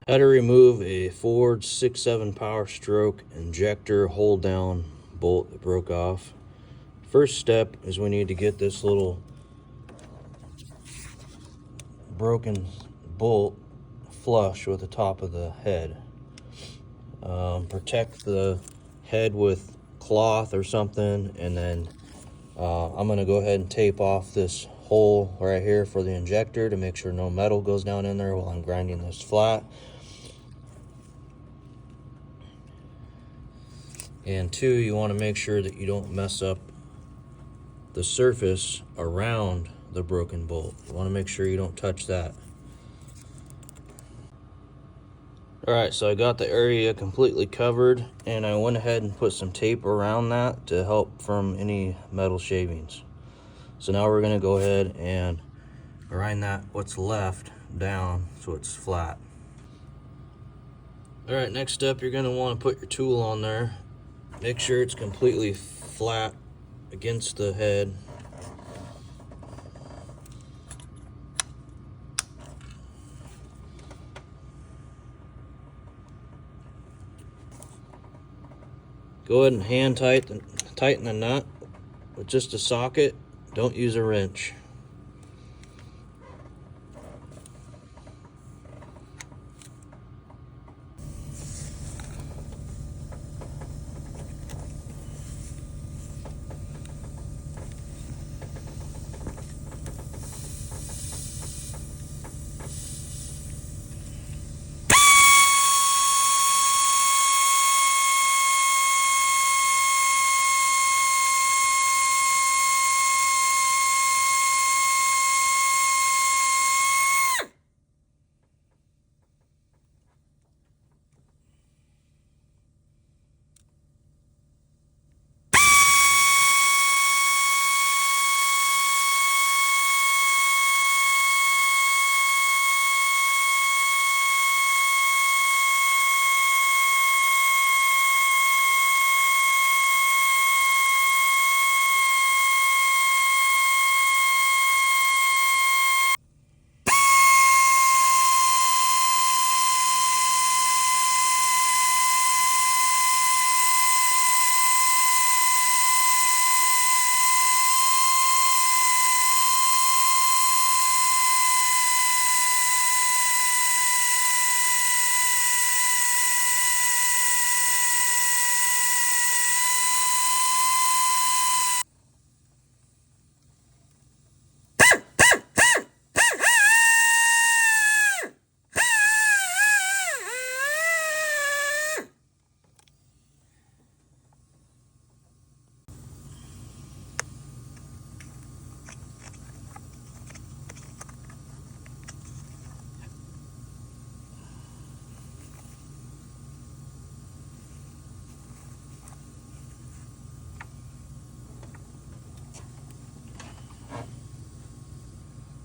How to remove a Ford 6.7 Power Stroke injector hold down bolt that broke off. First step is we need to get this little broken bolt flush with the top of the head. Protect the head with cloth or something, and then I'm going to go ahead and tape off this hole right here for the injector to make sure no metal goes down in there while I'm grinding this flat. And two, you want to make sure that you don't mess up the surface around the broken bolt. You want to make sure you don't touch that. Alright, so I got the area completely covered, and I went ahead and put some tape around that to help from any metal shavings. So now we're going to go ahead and grind that what's left down so it's flat. Alright, next step, you're going to want to put your tool on there. Make sure it's completely flat against the head. Go ahead and hand tighten the nut with just a socket. Don't use a wrench.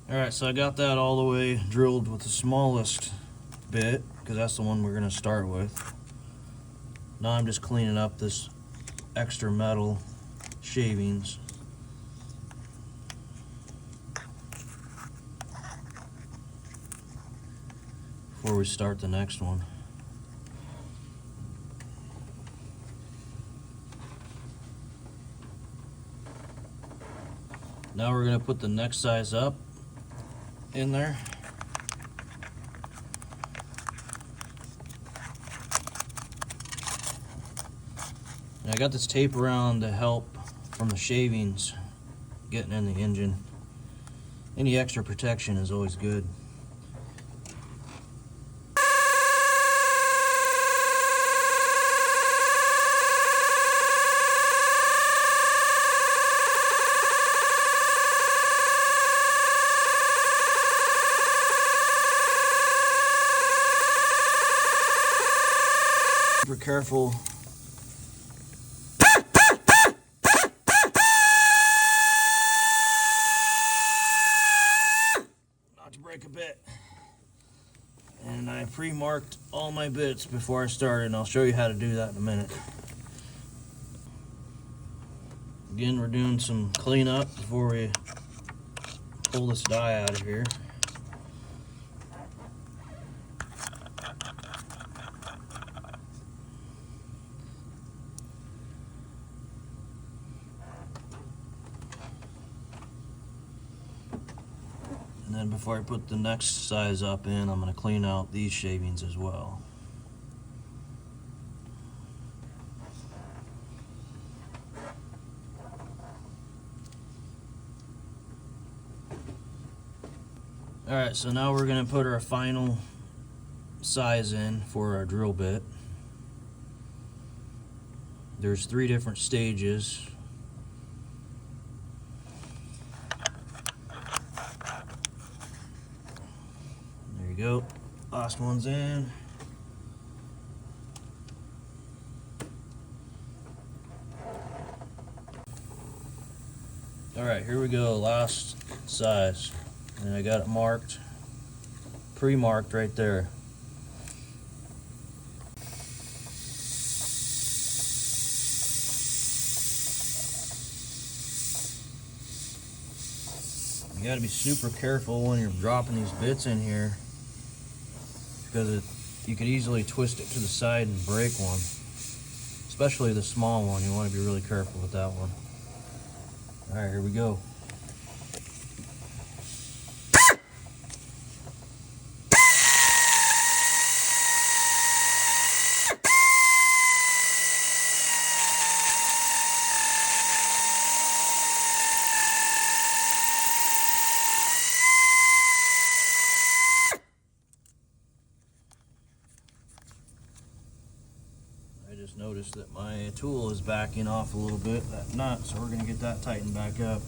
Alright, so I got that all the way drilled with the smallest bit, because that's the one we're going to start with. Now I'm just cleaning up this extra metal shavings. Before we start the next one. Now we're going to put the next size up in there. And I got this tape around to help from the shavings getting in the engine. Any extra protection is always good. Super careful. Not to break a bit. And I pre-marked all my bits before I started, and I'll show you how to do that in a minute. Again, we're doing some cleanup before we pull this die out of here. before I put the next size up in, I'm going to clean out these shavings as well. Alright, so now we're going to put our final size in for our drill bit. There's 3 different stages. There you go. Last one's in. Alright, here we go. Last size. And I got it marked, pre-marked right there. You got to be super careful when you're dropping these bits in here, because you could easily twist it to the side and break one, especially the small one. You want to be really careful with that one. All right, here we go. I just noticed that my tool is backing off a little bit, that nut, so we're going to get that tightened back up.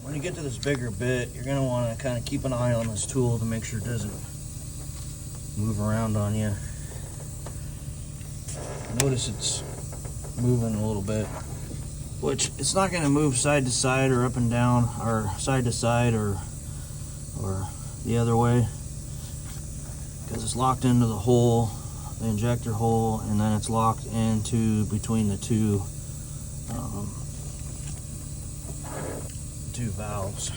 When you get to this bigger bit, you're going to want to kind of keep an eye on this tool to make sure it doesn't move around on you. Notice it's moving a little bit, which it's not going to move side to side or up and down or side to side or the other way, because it's locked into the hole, the injector hole, and then it's locked into between the two valves.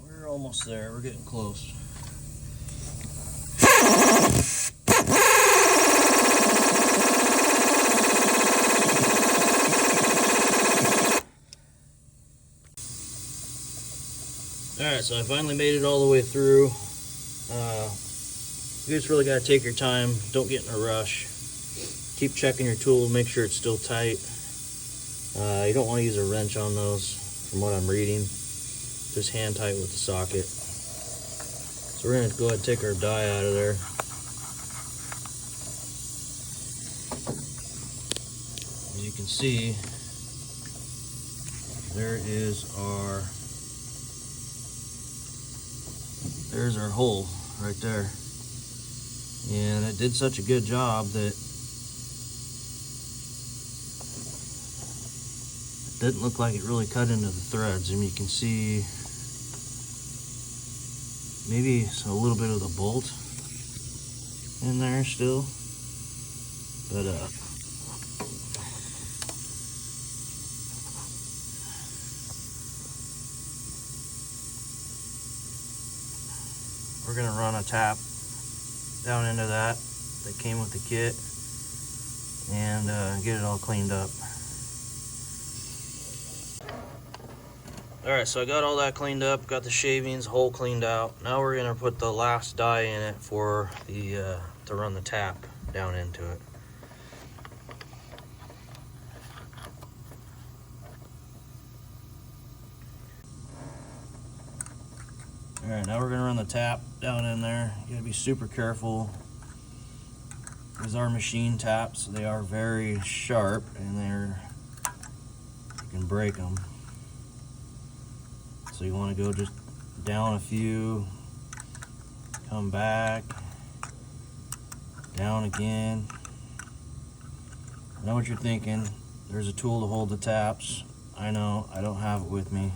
We're almost there. We're getting close. Alright, so I finally made it all the way through. You just really got to take your time. Don't get in a rush. Keep checking your tool, make sure it's still tight. You don't want to use a wrench on those, from what I'm reading. Just hand tight with the socket. So we're going to go ahead and take our die out of there. As you can see, there's our hole right there. And it did such a good job that it didn't look like it really cut into the threads. And you can see maybe a little bit of the bolt in there still, but we're gonna run a tap down into that came with the kit and get it all cleaned up. Alright, so I got all that cleaned up, got the shavings, hole cleaned out. Now we're gonna put the last dye in it for the to run the tap down into it. Alright, now we're gonna run the tap down in there. You gotta be super careful. These are machine taps. They are very sharp and you can break them. So you want to go just down a few, come back, down again. I know what you're thinking. There's a tool to hold the taps. I know, I don't have it with me.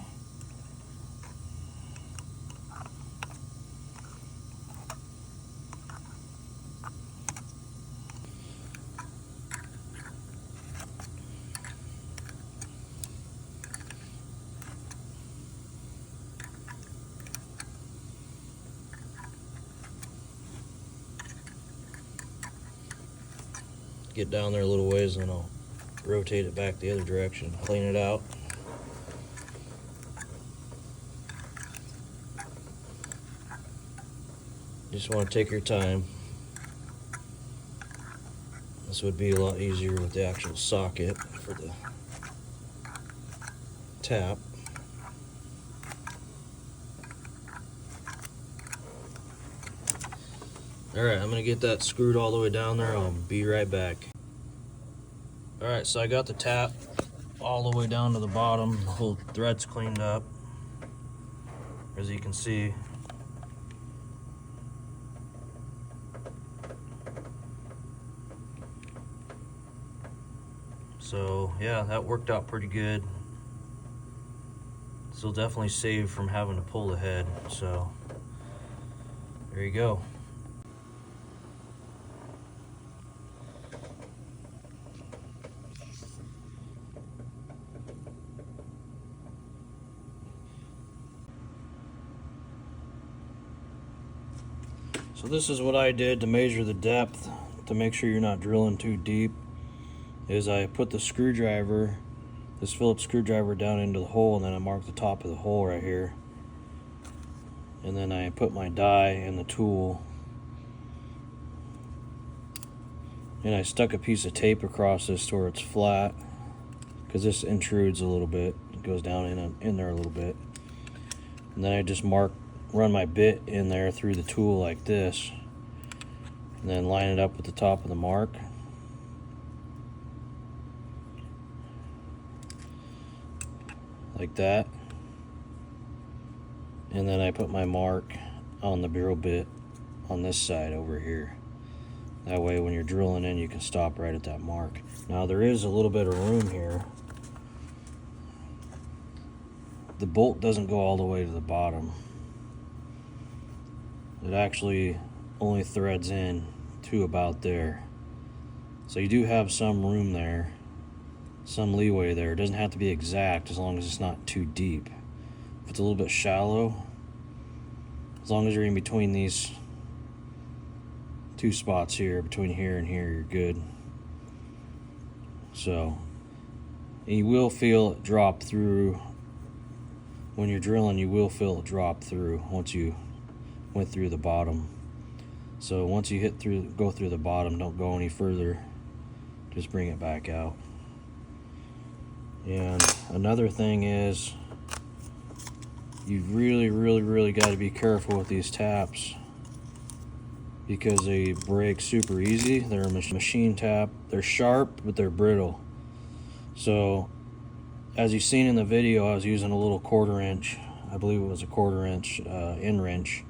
Get down there a little ways and I'll rotate it back the other direction, clean it out. You just want to take your time. This would be a lot easier with the actual socket for the tap. Alright, I'm going to get that screwed all the way down there. I'll be right back. Alright, so I got the tap all the way down to the bottom. The whole thread's cleaned up, as you can see. So yeah, that worked out pretty good. This will definitely save from having to pull the head. So there you go. So this is what I did to measure the depth to make sure you're not drilling too deep. Is I put the screwdriver, this Phillips screwdriver, down into the hole, and then I marked the top of the hole right here. And then I put my die in the tool, and I stuck a piece of tape across this to where it's flat, because this intrudes a little bit. It goes down in there a little bit. And then I just run my bit in there through the tool like this, and then line it up with the top of the mark. Like that. And then I put my mark on the barrel bit on this side over here. That way when you're drilling in, you can stop right at that mark. Now there is a little bit of room here. The bolt doesn't go all the way to the bottom. It actually only threads in to about there. So you do have some room there, some leeway there. It doesn't have to be exact as long as it's not too deep. If it's a little bit shallow, as long as you're in between these two spots here, between here and here, you're good. So you will feel it drop through when you're drilling. You will feel it drop through once you went through the bottom. So once you go through the bottom, don't go any further. Just bring it back out. And another thing is, you've really got to be careful with these taps, because they break super easy. They're a machine tap. They're sharp, but they're brittle. So as you've seen in the video, I was using a little 1/4 inch, I believe it was a 1/4 inch end wrench.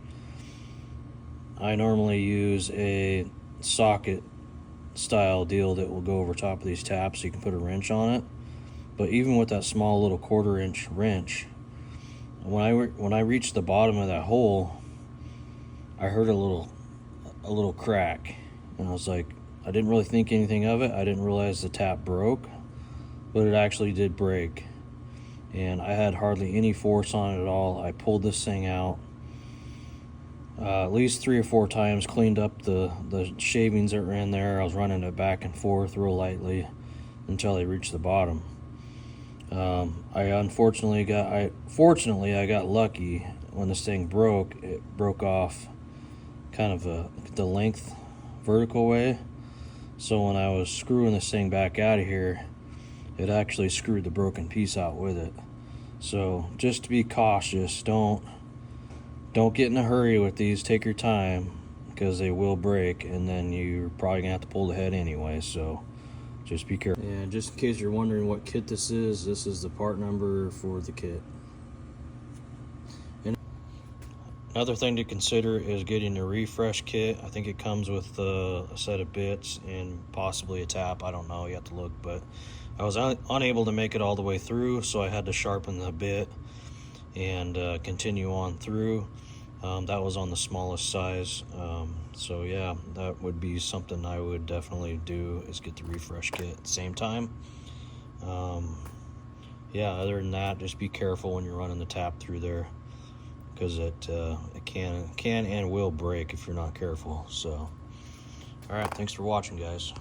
I normally use a socket style deal that will go over top of these taps so you can put a wrench on it. But even with that small little 1/4 inch wrench, when I reached the bottom of that hole, I heard a little crack, and I was like, I didn't really think anything of it. I didn't realize the tap broke, but it actually did break, and I had hardly any force on it at all. I pulled this thing out. at least 3 or 4 times, cleaned up the shavings that were in there. I was running it back and forth real lightly until I reached the bottom. Fortunately I got lucky. When this thing broke, it broke off kind of the length vertical way. So when I was screwing this thing back out of here, it actually screwed the broken piece out with it. So just to be cautious, don't get in a hurry with these. Take your time, because they will break, and then you're probably gonna have to pull the head anyway. So just be careful. And just in case you're wondering what kit this is the part number for the kit. And another thing to consider is getting a refresh kit. I think it comes with a set of bits and possibly a tap. I don't know, you have to look, but I was unable to make it all the way through, so I had to sharpen the bit and continue on through. That was on the smallest size. So yeah, that would be something I would definitely do, is get the refresh kit at the same time. Yeah, other than that, just be careful when you're running the tap through there, because it can and will break if you're not careful. So all right, thanks for watching, guys.